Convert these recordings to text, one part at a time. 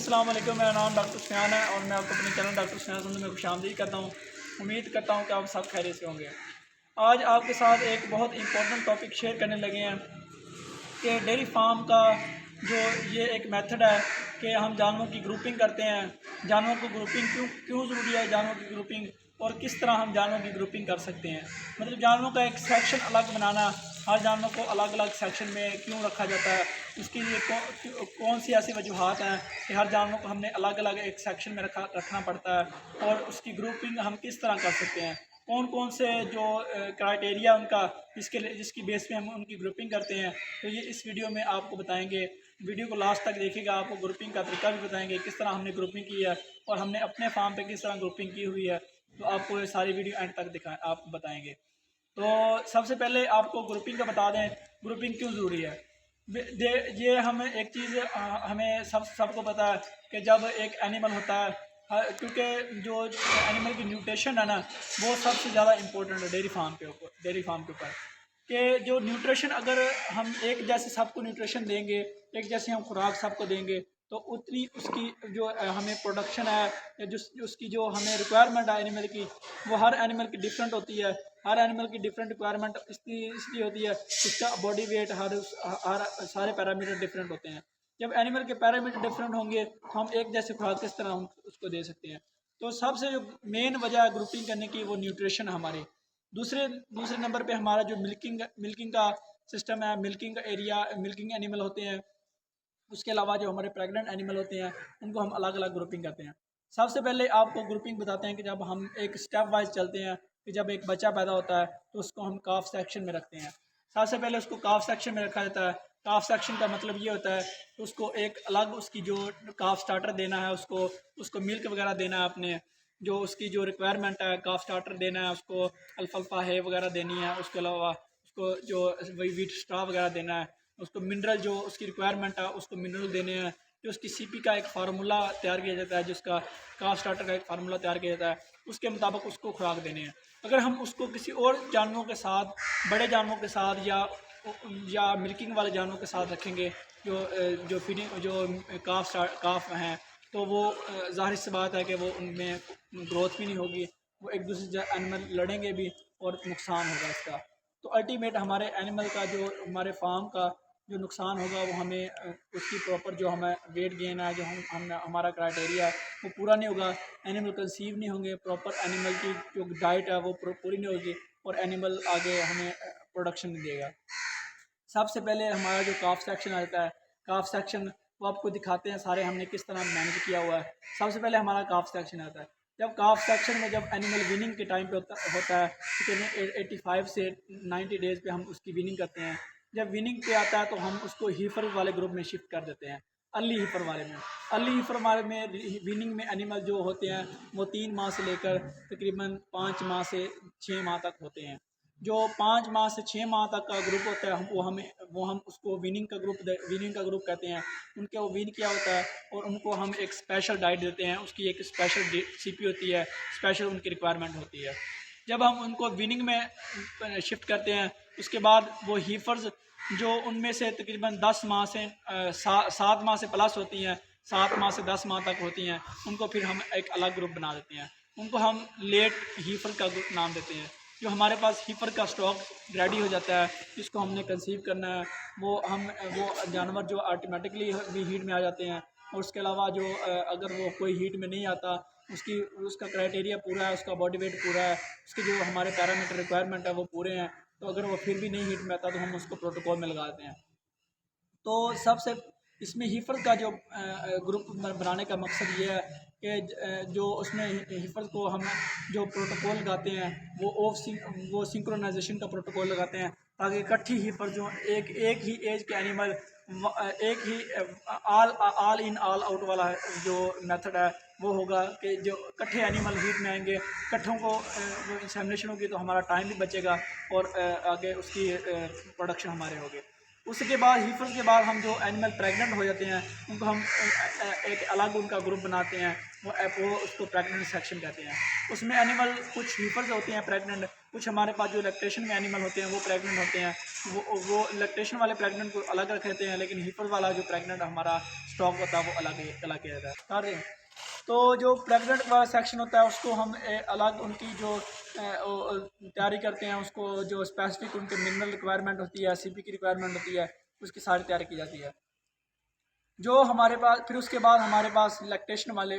अस्सलाम वालेकुम, मेरा नाम डॉक्टर सुफियान है और मैं आपको अपने चैनल डॉक्टर सुफियान सुनने में खुशामदीद करता हूँ। उम्मीद करता हूँ कि आप सब खैरियत से होंगे। आज आपके साथ एक बहुत इंपॉर्टेंट टॉपिक शेयर करने लगे हैं कि डेयरी फार्म का जो ये एक मेथड है कि हम जानवरों की ग्रुपिंग करते हैं। जानवरों को ग्रुपिंग क्यों क्यों ज़रूरी है, जानवरों की ग्रुपिंग, और किस तरह हम जानवरों की ग्रुपिंग कर सकते हैं। मतलब जानवरों का एक सेक्शन अलग बनाना, हर जानवर को अलग अलग सेक्शन में क्यों रखा जाता है, इसके लिए कौन सी ऐसी वजूहत हैं कि हर जानवर को हमने अलग अलग एक सेक्शन में रखना पड़ता है, और उसकी ग्रुपिंग हम किस तरह कर सकते हैं, कौन कौन से जो क्राइटेरिया उनका जिसकी बेस पे हम उनकी ग्रुपिंग करते हैं। तो ये इस वीडियो में आपको बताएंगे। वीडियो को लास्ट तक देखिएगा, आपको ग्रुपिंग का तरीका भी बताएंगे, किस तरह हमने ग्रुपिंग की है और हमने अपने फार्म पे किस तरह ग्रुपिंग की हुई है। तो आपको ये सारी वीडियो एंड तक आपको बताएंगे। तो सबसे पहले आपको ग्रुपिंग का बता दें, ग्रुपिंग क्यों ज़रूरी है। ये हमें एक चीज़ हमें सबको पता है कि जब एक एनिमल होता है, क्योंकि जो एनिमल की न्यूट्रिशन है ना, वो सबसे ज़्यादा इम्पोर्टेंट है डेयरी फार्म के ऊपर। कि जो न्यूट्रिशन, अगर हम एक जैसे सबको न्यूट्रिशन देंगे, एक जैसे हम खुराक सबको देंगे, तो उतनी उसकी जो हमें प्रोडक्शन है या जो उसकी जो हमें रिक्वायरमेंट है एनिमल की, वो हर एनिमल की डिफरेंट होती है। हर एनिमल की डिफरेंट रिक्वायरमेंट इसलिए होती है, उसका बॉडी वेट, हर सारे पैरामीटर डिफरेंट होते हैं। जब एनिमल के पैरामीटर डिफरेंट होंगे तो हम एक जैसे खुराक किस तरह हम उसको दे सकते हैं। तो सबसे जो मेन वजह है ग्रुपिंग करने की, वो न्यूट्रिशन है हमारी। दूसरे दूसरे नंबर पे हमारा जो मिल्किंग का सिस्टम है, मिल्किंग का एरिया, मिल्किंग एनिमल होते हैं। उसके अलावा जो हमारे प्रेग्नेंट एनिमल होते हैं, उनको हम अलग अलग ग्रुपिंग करते हैं। सबसे पहले आपको ग्रुपिंग बताते हैं कि जब हम एक स्टेप वाइज चलते हैं, कि जब एक बच्चा पैदा होता है तो उसको हम काफ सेक्शन में रखते हैं। सबसे पहले उसको काफ सेक्शन में रखा जाता है। काफ सेक्शन का मतलब ये होता है कि उसको एक अलग उसकी जो काफ स्टार्टर देना है, उसको उसको मिल्क वगैरह देना है, अपने जो उसकी जो रिक्वायरमेंट है, काफ स्टार्टर देना है उसको, अल्फाल्फा है वगैरह देनी है। उसके अलावा उसको जो वही वीट स्ट्रा वगैरह देना है। उसको मिनरल जो उसकी रिक्वायरमेंट है उसको मिनरल देने हैं। जो उसकी सीपी का एक फार्मूला तैयार किया जाता है, जिसका काफ स्टार्टर का एक फार्मूला तैयार किया जाता है, उसके मुताबिक उसको खुराक देने हैं। अगर हम उसको किसी और जानवरों के साथ, बड़े जानवरों के साथ या मिल्किंग वाले जानवरों के साथ रखेंगे, जो फीडिंग जो काफ हैं, तो वो ज़ाहिर सी बात है कि वो उनमें ग्रोथ भी नहीं होगी, वो एक दूसरे से एनिमल लड़ेंगे भी और नुकसान होगा इसका। तो अल्टीमेट हमारे एनिमल का, जो हमारे फार्म का जो नुकसान होगा, वो हमें उसकी प्रॉपर जो हमें वेट गेन है, जो हम हमारा क्राइटेरिया है, वो पूरा नहीं होगा। एनिमल कंसीव नहीं होंगे, प्रॉपर एनिमल की जो डाइट है वो पूरी नहीं होगी, और एनिमल आगे हमें प्रोडक्शन नहीं देगा। सबसे पहले हमारा जो काफ सेक्शन आता है, काफ सेक्शन वो आपको दिखाते हैं सारे हमने किस तरह मैनेज किया हुआ है। सबसे पहले हमारा काफ सेक्शन आता है। जब काफ सेक्शन में जब एनिमल विनिंग के टाइम पे होता है, तो 85 से 90 डेज़ पे हम उसकी विनिंग करते हैं। जब विनिंग पे आता है तो हम उसको हीफर वाले ग्रुप में शिफ्ट कर देते हैं, अर्ली हीफर वाले में। अर्ली हीफर वाले में विनिंग में एनिमल जो होते हैं वो 3 माह से लेकर तकरीबन 5 माह से 6 माह तक होते हैं। जो 5 माह से 6 माह तक का ग्रुप होता है, वो हम उसको विनिंग का ग्रुप कहते हैं। उनके वो विन किया होता है, और उनको हम एक स्पेशल डाइट देते हैं, उसकी एक स्पेशल सीपी होती है, स्पेशल उनकी रिक्वायरमेंट होती है। जब हम उनको विनिंग में शिफ्ट करते हैं, उसके बाद वो हीफर्स जो उनमें से तकरीबन 10 माह से 7 माह से प्लस होती हैं, 7 माह से 10 माह तक होती हैं, उनको फिर हम एक अलग ग्रुप बना देते हैं। उनको हम लेट हीफर का ग्रुप नाम देते हैं। जो हमारे पास हीफर का स्टॉक रेडी हो जाता है, जिसको हमने कंसीव करना है, वो जानवर जो ऑटोमेटिकली भी हीट में आ जाते हैं। और उसके अलावा जो अगर वो कोई हीट में नहीं आता, उसका क्राइटेरिया पूरा है, उसका बॉडी वेट पूरा है, उसके जो हमारे पैरामीटर रिक्वायरमेंट है वो पूरे हैं, तो अगर वो फिर भी नहीं हीट में आता तो हम उसको प्रोटोकॉल में लगा देते हैं। तो सबसे इसमें हीफर का जो ग्रुप बनाने का मकसद ये है कि जो उसमें हीफर को हम जो प्रोटोकॉल लगाते हैं, वो सिंक्रोनाइजेशन का प्रोटोकॉल लगाते हैं, ताकि इकट्ठी हीफर जो एक ही एज के एनिमल, एक ही ऑल इन ऑल आउट वाला जो मेथड है वो होगा, कि जो इकट्ठे एनिमल हीट में आएंगे, इकट्ठों को जो इंसेमिनेशन होगी तो हमारा टाइम भी बचेगा, और आगे उसकी प्रोडक्शन हमारे होगी। उसके बाद हीफर्स के बाद हम जो एनिमल प्रेग्नेंट हो जाते हैं, उनको हम एक अलग उनका ग्रुप बनाते हैं, वो उसको प्रेग्नेंट सेक्शन कहते हैं। उसमें एनिमल कुछ हीफर्स होते हैं प्रेग्नेंट, कुछ हमारे पास जो लैक्टेशन में एनिमल होते हैं वो प्रेग्नेंट होते हैं, वो लैक्टेशन वाले प्रेग्नेंट को अलग रख देते हैं, लेकिन हीफर वाला जो प्रेग्नेंट हमारा स्टॉक होता है वो अलग अलग किया जाता है। तो जो प्रेग्नेंट वाला सेक्शन होता है उसको हम अलग उनकी जो तैयारी करते हैं, उसको जो स्पेसिफिक उनके मिनरल रिक्वायरमेंट होती है, सीपी की रिक्वायरमेंट होती है, उसकी सारी तैयारी की जाती है। जो हमारे पास फिर उसके बाद हमारे पास लैक्टेशन वाले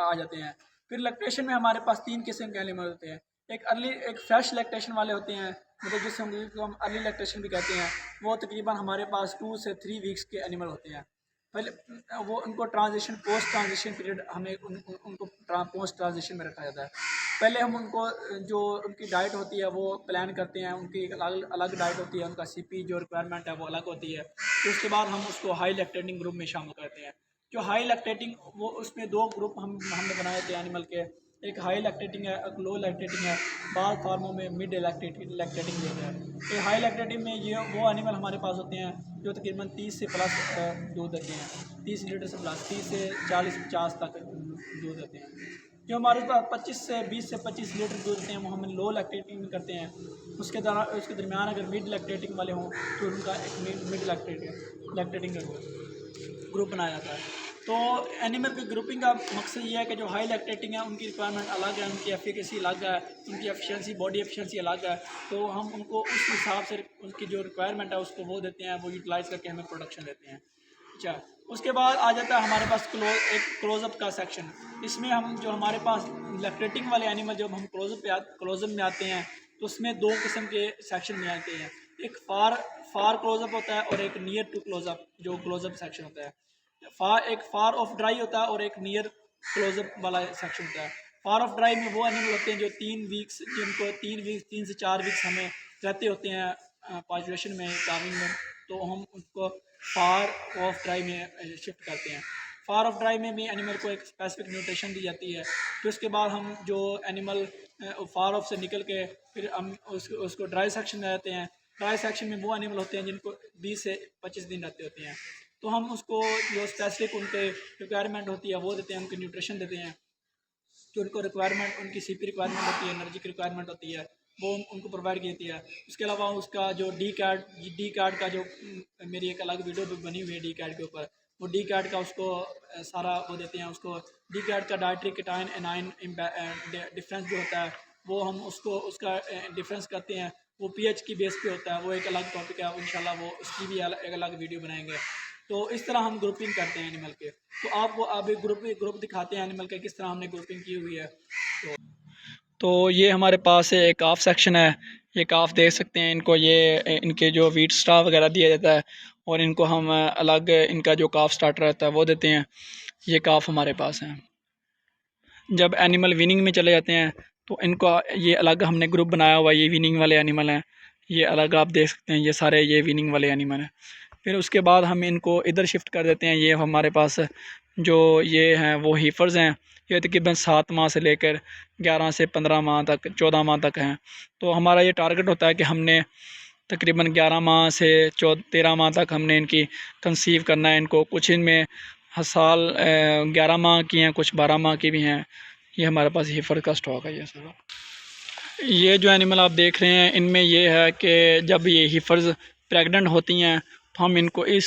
आ जाते हैं। फिर लैक्टेशन में हमारे पास 3 किस्म के एनिमल होते हैं। एक फ्रेश लैक्टेशन वाले होते हैं, मतलब जिसको हम अर्ली लैक्टेशन भी कहते हैं। वो तकरीबन हमारे पास 2 से 3 वीक्स के एनिमल होते हैं। पहले वो उनको पोस्ट ट्रांजिशन पीरियड हमें उनको पोस्ट ट्रांजिशन में रखा जाता है। पहले हम उनको जो उनकी डाइट होती है वो प्लान करते हैं, उनकी अलग अलग डाइट होती है, उनका सीपी जो रिक्वायरमेंट है वो अलग होती है। तो उसके बाद हम उसको हाई लैक्टेटिंग ग्रुप में शामिल करते हैं। जो हाई लैक्टेटिंग वो उसमें 2 ग्रुप हमने बनाए थे एनिमल के, एक हाई लैक्टेटिंग है, एक लो लैक्टेटिंग है। बाद फार्मों में मिड लैक्टेटिंग देते हैं। तो हाई लैक्टेटिंग में ये वो एनिमल हमारे पास होते हैं जो तकरीबन 30 से प्लस दूध देते हैं, 30 लीटर से प्लस, 30 से 40-50 तक दूध देते हैं। जो हमारे पास 25 से 25 लीटर दूध देते हैं वो हम लो लैक्टेटिंग करते हैं। उसके दरमियान अगर मिड लैक्टेटिंग वाले हों तो उनका एक मिड लैक्टेटिंग ग्रुप बनाया जाता है। तो एनिमल की ग्रुपिंग का मकसद ये है कि जो हाई लैक्टेटिंग है उनकी रिक्वायरमेंट अलग है, उनकी एफिकेसी अलग है, उनकी एफिशिएंसी बॉडी एफिशिएंसी अलग है। तो हम उनको उस हिसाब से उनकी जो रिक्वायरमेंट है उसको वो देते हैं, वो यूटिलाइज़ करके हमें प्रोडक्शन देते हैं। अच्छा, उसके बाद आ जाता है हमारे पास एक क्लोजअप का सेक्शन। इसमें हम जो हमारे पास लैक्टेटिंग वाले एनिमल जब हम क्लोजअप में आते हैं तो उसमें 2 किस्म के सेक्शन में आते हैं। एक फार क्लोजअप होता है और एक नियर टू क्लोजअप जो क्लोजअप सेक्शन होता है। एक फार ऑफ ड्राई होता है और एक नियर क्लोजअप वाला सेक्शन होता है। फार ऑफ ड्राई में वो एनिमल होते हैं जो 3 वीक्स, जिनको 3 से 4 वीक्स हमें रहते होते हैं पॉपुलेशन में, काविंग में, तो हम उनको फार ऑफ ड्राई में शिफ्ट करते हैं। फार ऑफ ड्राई में भी एनिमल को एक स्पेसिफिक न्यूट्रिशन दी जाती है। फिर उसके बाद हम जो एनिमल फार ऑफ से निकल के फिर हम उसको ड्राई सेक्शन में रहते हैं। ड्राई सेक्शन में वो एनिमल होते हैं जिनको 20 से 25 दिन रहते होते हैं। तो हम उसको जो स्पेसिफिक उनके रिक्वायरमेंट होती है वो देते हैं, उनकी न्यूट्रिशन देते हैं। जो उनको रिक्वायरमेंट, उनकी सीपी रिक्वायरमेंट होती है, एनर्जी की रिक्वायरमेंट होती है, वो उनको प्रोवाइड की जाती है। उसके अलावा उसका जो डी कार्ड का जो मेरी एक अलग वीडियो भी बनी हुई है डी कार्ड के ऊपर, वो डी कार्ड का उसको सारा वो देते हैं। उसको डी कार्ड का डाइट्री केटाइन एनाइन डिफरेंस जो होता है वो हम उसका डिफरेंस करते हैं। वो पीएच की बेस पे होता है, वो एक अलग टॉपिक है, इंशाल्लाह वो उसकी भी एक अलग वीडियो बनाएंगे। तो इस तरह हम ग्रुपिंग करते हैं एनिमल के। तो आपको अब एक ग्रुप दिखाते हैं एनिमल के, किस तरह हमने ग्रुपिंग की हुई है। तो ये हमारे पास एक काफ सेक्शन है। ये काफ देख सकते हैं, इनको ये इनके जो वीट स्टाफ वगैरह दिया जाता है और इनको हम अलग इनका जो काफ स्टार्टर रहता है वो देते हैं। ये काफ हमारे पास हैं। जब एनिमल विनिंग में चले जाते हैं तो इनको ये अलग हमने ग्रुप बनाया हुआ है। ये विनिंग वाले एनिमल हैं, ये अलग आप देख सकते हैं, ये सारे ये विनिंग वाले एनिमल हैं। फिर उसके बाद हम इनको इधर शिफ्ट कर देते हैं। ये हमारे पास जो ये हैं वो हीफर्स हैं। ये तकरीबन 7 माह से लेकर 11 से 15 माह तक, 14 माह तक हैं। तो हमारा ये टारगेट होता है कि हमने तकरीबन 11 माह से 13 माह तक हमने इनकी कंसीव करना है। इनको कुछ इनमें हर साल 11 माह की हैं, कुछ 12 माह की भी हैं। ये हमारे पास हीफर का स्टॉक है। ये सारा ये जो एनिमल आप देख रहे हैं इनमें ये है कि जब ये हीफर्स प्रेग्नेंट होती हैं तो हम इनको इस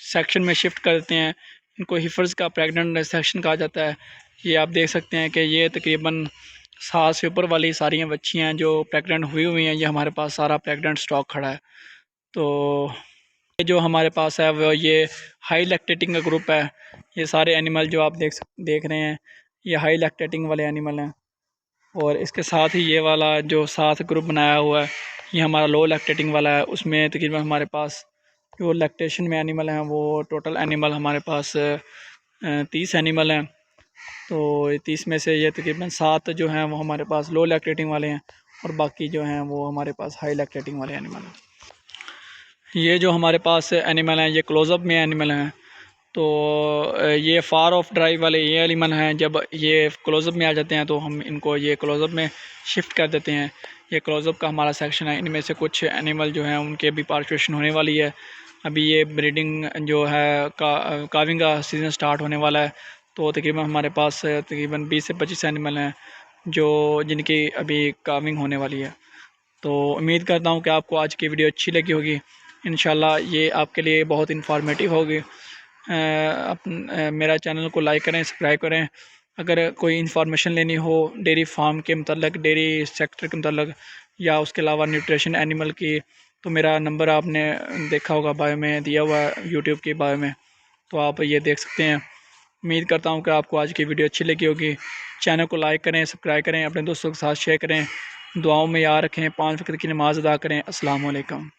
सेक्शन में शिफ्ट कर देते हैं। इनको हीफर्स का प्रेग्नेंट सेक्शन कहा जाता है। ये आप देख सकते हैं कि ये तकरीबन 7 से ऊपर वाली सारी बच्चियाँ जो प्रेग्नेंट हुई हैं, ये हमारे पास सारा प्रेग्नेंट स्टॉक खड़ा है। तो ये जो हमारे पास है वो ये हाई लैक्टेटिंग का ग्रुप है। ये सारे एनिमल जो आप देख रहे हैं ये हाई लैक्टेटिंग वाले एनिमल हैं। और इसके साथ ही ये वाला जो साथ ग्रुप बनाया हुआ है ये हमारा लो लैक्टेटिंग वाला है। उसमें तकरीबन हमारे पास जो लैक्टेशन में एनिमल हैं वो टोटल एनिमल हमारे पास 30 एनिमल हैं। तो 30 में से ये तकरीबन 7 जो हैं वो हमारे पास लो लैक्टेटिंग वाले हैं और बाकी जो हैं वो हमारे पास हाई लैक्टेटिंग वाले एनिमल हैं। ये जो हमारे पास एनिमल हैं ये क्लोज़अप में एनिमल हैं। तो ये फार ऑफ ड्राइव वाले ये एनिमल हैं। जब ये क्लोज़अप में आ जाते हैं तो हम इनको ये क्लोज़अप में शिफ्ट कर देते हैं। ये क्लोज़अप का हमारा सेक्शन है। इनमें से कुछ एनिमल जो हैं उनके भी पार्टिशन होने वाली है। अभी ये ब्रीडिंग जो है काविंग का सीज़न स्टार्ट होने वाला है। तो तकरीबन हमारे पास तकरीबन 20 से 25 एनिमल हैं जो जिनकी अभी काविंग होने वाली है। तो उम्मीद करता हूँ कि आपको आज की वीडियो अच्छी लगी होगी। इंशाल्लाह ये आपके लिए बहुत इन्फॉर्मेटिव होगी। मेरा चैनल को लाइक करें, सब्सक्राइब करें। अगर कोई इन्फॉर्मेशन लेनी हो डेयरी फार्म के मतलब, डेयरी सेक्टर के मतलब, या उसके अलावा न्यूट्रिशन एनिमल की, तो मेरा नंबर आपने देखा होगा बायो में दिया हुआ है, यूट्यूब की बायो में, तो आप ये देख सकते हैं। उम्मीद करता हूँ कि आपको आज की वीडियो अच्छी लगी होगी। चैनल को लाइक करें, सब्सक्राइब करें, अपने दोस्तों के साथ शेयर करें। दुआओं में याद रखें, 5 वक्त की नमाज़ अदा करें। अस्सलाम वालेकुम।